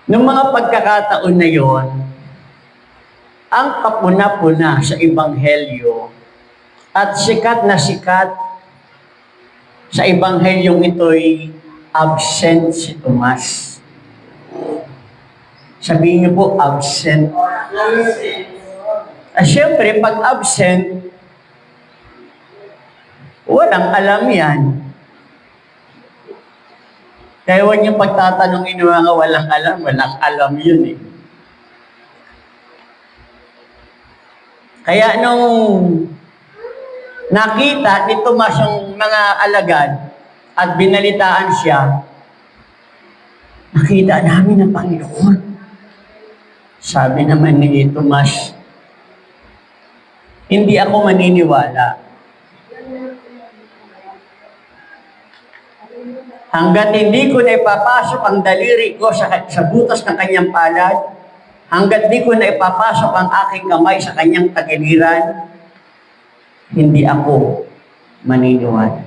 Noong mga pagkakataon na yon, ang kapuna-puna sa Ebanghelyo at sikat na sikat sa Ebanghelyong ito'y absent si Tomas. Sabihin niyo po, absent. Siyempre, pag absent, walang alam yan. Kaya huwag niyong pagtatanungin ng mga walang alam yun eh. Kaya nung nakita ni Tomas yung mga alagad at binalitaan siya, nakita namin ang Panginoon. Sabi naman ni Tomas, hindi ako maniniwala. Hanggat hindi ko na ipapasok ang daliri ko sa butas ng kanyang palad, hanggat di ko na ipapasok ang aking kamay sa kanyang tagiliran, hindi ako maniniwala.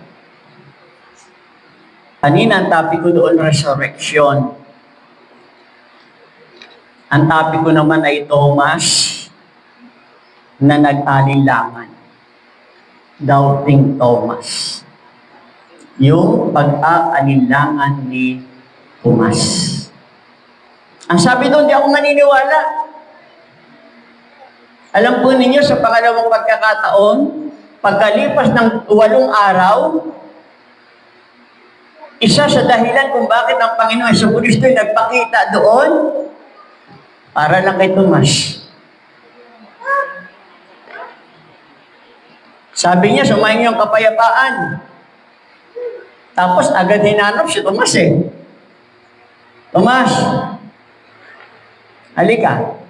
Kanina ang topic ko doon, resurrection. Ang topic ko naman ay Thomas na nag-alinlangan. Doubting Thomas. Yung pag-aalinlangan ni Tomas. Ang sabi doon, di ako maniniwala. Alam po ninyo, sa pangalawang pagkakataon, pagkalipas ng 8 araw, isa sa dahilan kung bakit ang Panginoon Jesucristo ay nagpakita doon, para lang kay Tomas. Sabi niya, sumayin niyo ang kapayapaan. Tapos agad hinanap si Tomas eh. Tomas, halika.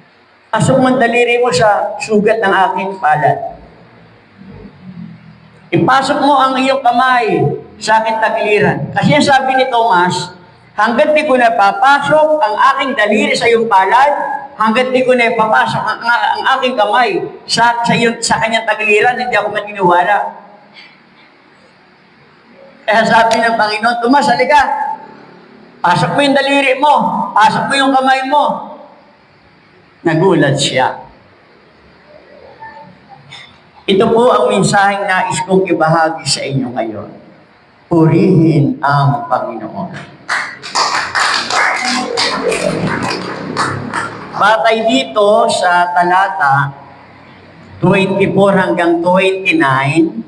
Pasok mo ang daliri mo sa sugat ng aking palad. Ipasok mo ang iyong kamay sa aking tagiliran. Kasi yung sabi ni Tomas, hanggat di ko na papasok ang aking daliri sa iyong palad, hanggat di ko na papasok ang aking kamay sa kanyang tagiliran, hindi ako maniniwala. Kaya sabi ng Panginoon, Tomas, halika. Pasok mo yung daliri mo. Pasok mo yung kamay mo. Nagulat siya. Ito po ang mensaheng nais kong ibahagi sa inyo ngayon. Purihin ang Panginoon. Batay dito sa talata 24 hanggang 29,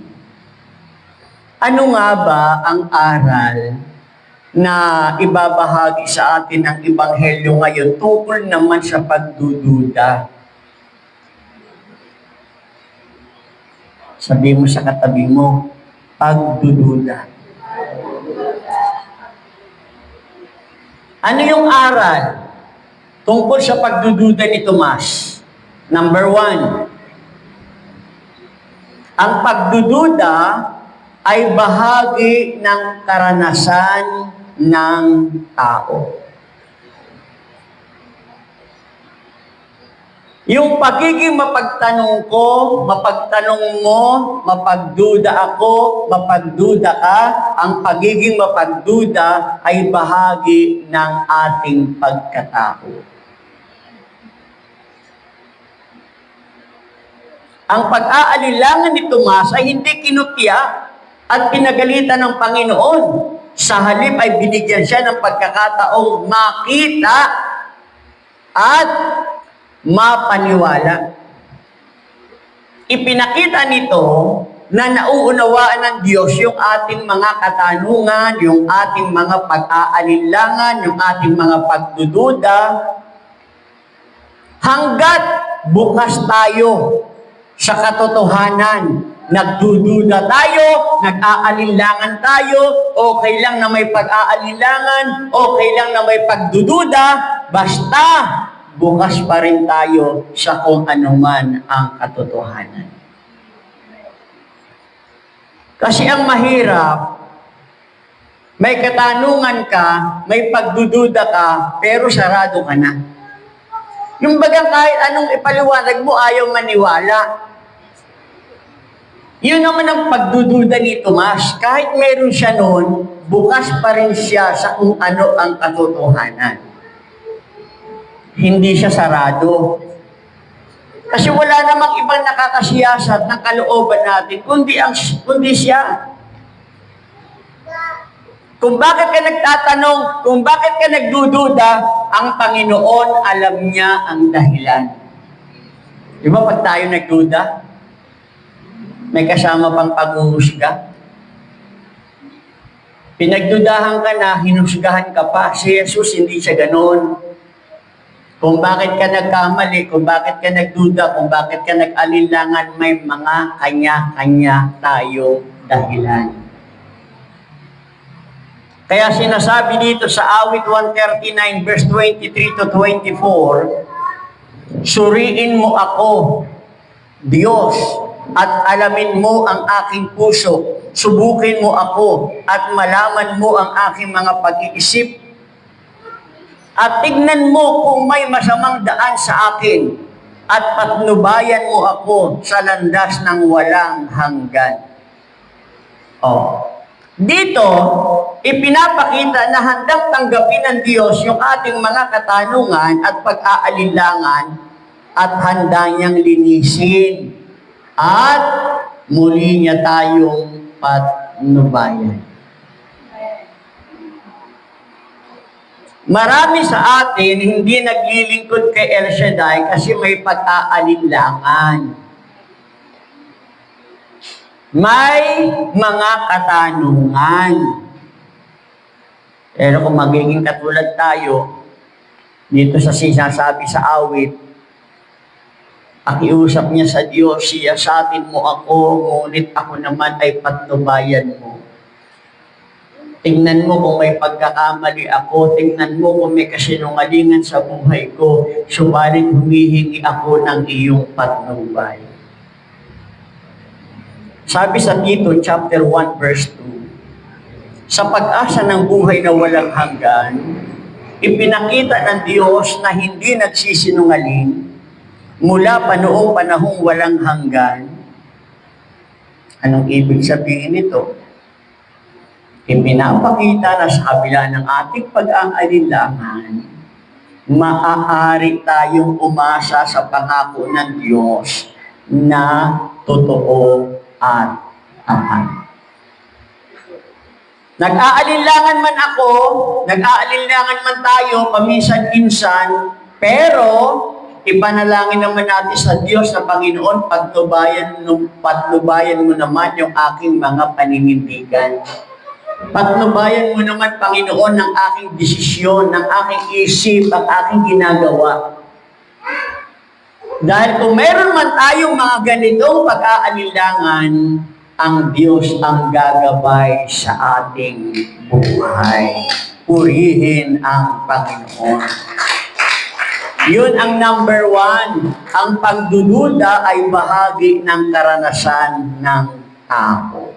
ano nga ba ang aral na ibabahagi sa atin ng Ebanghelyo ngayon tungkol naman sa pagdududa? Sabi mo sa katabi mo, pagdududa. Ano yung aral tungkol sa pagdududa ni Tomas? Number 1, ang pagdududa ay bahagi ng karanasan ng tao. Yung pagiging mapagtanong ko, mapagtanong mo, mapagduda ako, mapagduda ka, ang pagiging mapagduda ay bahagi ng ating pagkatao. Ang pag-aalilangan ni Tomas ay hindi kinutya at pinagalitan ng Panginoon. Sa halip ay binigyan siya ng pagkakataong makita at mapaniwala. Ipinakita nito na nauunawaan ng Diyos yung ating mga katanungan, yung ating mga pag-aalilangan, yung ating mga pagdududa, hanggat bukas tayo sa katotohanan. Nagdududa tayo, nag-aalinlangan tayo, okay lang na may pag-aalinlangan, okay lang na may pagdududa, basta bukas pa rin tayo sa kung ano man ang katotohanan. Kasi ang mahirap, may katanungan ka, may pagdududa ka, pero sarado ka na. Yung bagang kahit anong ipaliwanag mo, ayaw maniwala. Yun naman ang pagdududa ni Tomas. Kahit meron siya noon, bukas pa rin siya sa kung ano ang katotohanan. hindi siya sarado. Kasi wala namang ibang nakakasiyasat ng kalooban natin, kundi siya. Kung bakit ka nagtatanong, kung bakit ka nagdududa, ang Panginoon alam niya ang dahilan. Di ba pag tayo nagduda, may kasama pang paghuhusga? Pinagdudahan ka na, hinusgahan ka pa. Si Jesus hindi siya ganoon. Kung bakit ka nagkamali, kung bakit ka nagduda, kung bakit ka nag-alinlangan, may mga kanya-kanya tayong dahilan. Kaya sinasabi dito sa awit 139 verse 23 to 24, suriin mo ako, Diyos, at alamin mo ang aking puso. Subukin mo ako at malaman mo ang aking mga pag-iisip. At tignan mo kung may masamang daan sa akin at patnubayan mo ako sa landas ng walang hanggan. Dito, ipinapakita na handang tanggapin ng Diyos yung ating mga katanungan at pag-aalinlangan at handa niyang linisin at muli niya tayong patnubayan. Marami sa atin hindi naglilingkod kay El Shaddai kasi may pag-aalinlangan. May mga katanungan. Pero kung magiging katulad tayo, dito sa sinasabi sa awit, pakiusap niya sa Diyos, siyasatin mo ako, ngunit ako naman ay patnubayan mo. Tingnan mo kung may pagkakamali ako, tingnan mo kung may kasinungalingan sa buhay ko, subalit humihingi ako ng iyong patnubay. Sabi sa Tito chapter 1 verse 2, sa pag-asa ng buhay na walang hanggan, ipinakita ng Diyos na hindi nagsisinungaling mula pa noong panahong walang hanggan. Anong ibig sabihin nito? Ipinapakita na sa kabila ng ating pag-aalinlangan, maaari tayong umasa sa pangako ng Diyos na totoo at tapat. Nag-aalinlangan man ako, nag-aalinlangan man tayo, paminsan-minsan, pero ipanalangin naman natin sa Diyos na Panginoon, patnubayan mo naman yung aking mga paninindigan. Patnubayan mo naman, Panginoon, ng aking desisyon, ng aking isip, ang aking ginagawa. Dahil kung meron man tayong mga ganitong pag-aalinlangan, ang Diyos ang gagabay sa ating buhay. Purihin ang Panginoon. Yun ang number 1. Ang pagdududa ay bahagi ng karanasan ng tao.